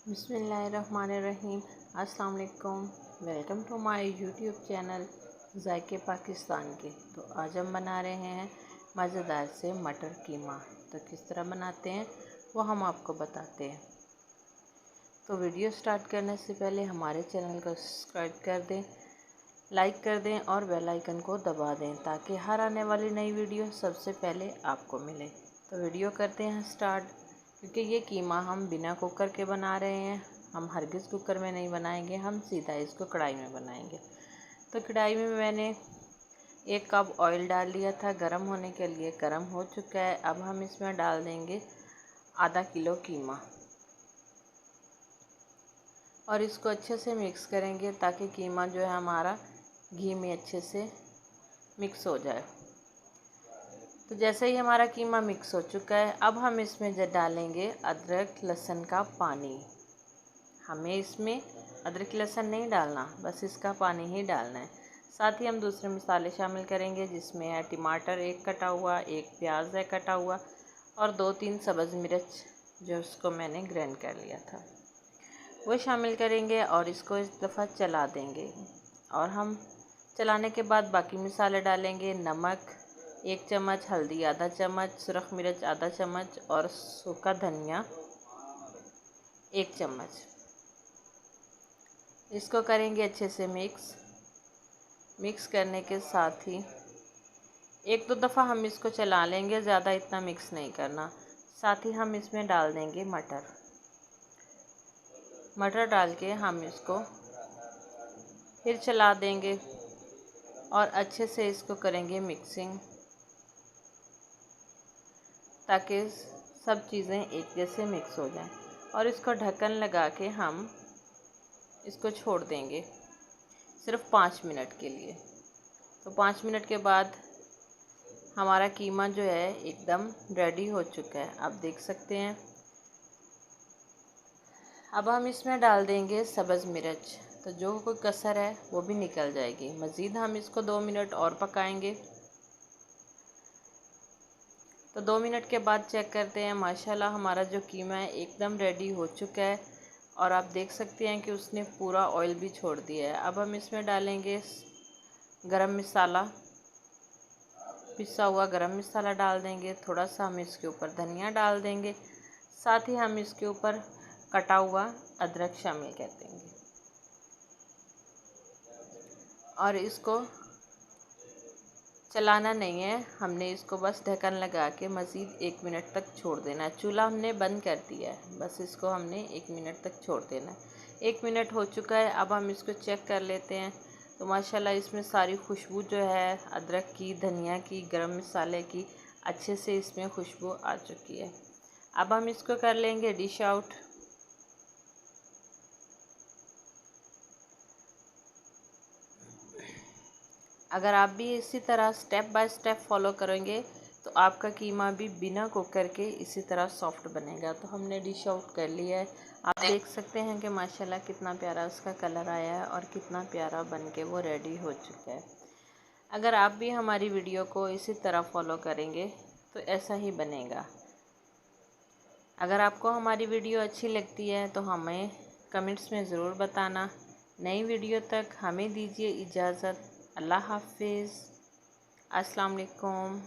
बिस्मिल्लाहिर्रहमानिर्रहीम। अस्सलाम वालेकुम। Welcome to my YouTube channel ज़ायके पाकिस्तान के। तो आज हम बना रहे हैं मज़ेदार से मटर कीमा। तो किस तरह बनाते हैं वो हम आपको बताते हैं। तो वीडियो स्टार्ट करने से पहले हमारे चैनल को सब्सक्राइब कर दें, लाइक कर दें और बेल आइकन को दबा दें ताकि हर आने वाली नई वीडियो सबसे पहले आपको मिले। तो वीडियो करते हैं स्टार्ट। क्योंकि ये कीमा हम बिना कुकर के बना रहे हैं, हम हरगिज़ कुकर में नहीं बनाएंगे, हम सीधा इसको कढ़ाई में बनाएंगे। तो कढ़ाई में मैंने 1 कप ऑयल डाल लिया था गरम होने के लिए। गरम हो चुका है। अब हम इसमें डाल देंगे आधा किलो कीमा और इसको अच्छे से मिक्स करेंगे ताकि कीमा जो है हमारा घी में अच्छे से मिक्स हो जाए। तो जैसे ही हमारा कीमा मिक्स हो चुका है, अब हम इसमें डालेंगे अदरक लहसुन का पानी। हमें इसमें अदरक लहसुन नहीं डालना, बस इसका पानी ही डालना है। साथ ही हम दूसरे मसाले शामिल करेंगे जिसमें है टमाटर 1 कटा हुआ, 1 प्याज है कटा हुआ और 2-3 सब्ज़ मिर्च जो उसको मैंने ग्राइंड कर लिया था वो शामिल करेंगे और इसको इस दफ़ा चला देंगे। और हम चलाने के बाद बाकी मसाले डालेंगे। नमक 1 चम्मच, हल्दी आधा चम्मच, सुरख मिर्च आधा चम्मच और सूखा धनिया 1 चम्मच। इसको करेंगे अच्छे से मिक्स करने के साथ ही 1-2 दफ़ा हम इसको चला लेंगे, ज़्यादा इतना मिक्स नहीं करना। साथ ही हम इसमें डाल देंगे मटर डाल के हम इसको फिर चला देंगे और अच्छे से इसको करेंगे मिक्सिंग ताकि सब चीज़ें एक जैसे मिक्स हो जाएं। और इसको ढक्कन लगा के हम इसको छोड़ देंगे सिर्फ 5 मिनट के लिए। तो 5 मिनट के बाद हमारा कीमा जो है एकदम रेडी हो चुका है, आप देख सकते हैं। अब हम इसमें डाल देंगे सब्ज़ मिर्च, तो जो कोई कसर है वो भी निकल जाएगी। मज़ीद हम इसको 2 मिनट और पकाएंगे। तो 2 मिनट के बाद चेक करते हैं। माशाल्लाह हमारा जो कीमा है एकदम रेडी हो चुका है और आप देख सकते हैं कि उसने पूरा ऑयल भी छोड़ दिया है। अब हम इसमें डालेंगे गरम मसाला, पिसा हुआ गरम मसाला डाल देंगे। थोड़ा सा हम इसके ऊपर धनिया डाल देंगे। साथ ही हम इसके ऊपर कटा हुआ अदरक शामिल कर देंगे और इसको चलाना नहीं है, हमने इसको बस ढक्कन लगा के मज़ीद 1 मिनट तक छोड़ देना है। चूल्हा हमने बंद कर दिया है, बस इसको हमने 1 मिनट तक छोड़ देना है। 1 मिनट हो चुका है। अब हम इसको चेक कर लेते हैं। तो माशाल्लाह इसमें सारी खुशबू जो है अदरक की, धनिया की, गरम मसाले की अच्छे से इसमें खुशबू आ चुकी है। अब हम इसको कर लेंगे डिश आउट। अगर आप भी इसी तरह स्टेप बाय स्टेप फॉलो करेंगे तो आपका कीमा भी बिना कुकर के इसी तरह सॉफ्ट बनेगा। तो हमने डिश आउट कर लिया है। आप देख सकते हैं कि माशाल्लाह कितना प्यारा उसका कलर आया है और कितना प्यारा बन के वो रेडी हो चुका है। अगर आप भी हमारी वीडियो को इसी तरह फॉलो करेंगे तो ऐसा ही बनेगा। अगर आपको हमारी वीडियो अच्छी लगती है तो हमें कमेंट्स में ज़रूर बताना। नई वीडियो तक हमें दीजिए इजाज़त। अल्लाह हाफिज़। अस्सलाम वालेकुम।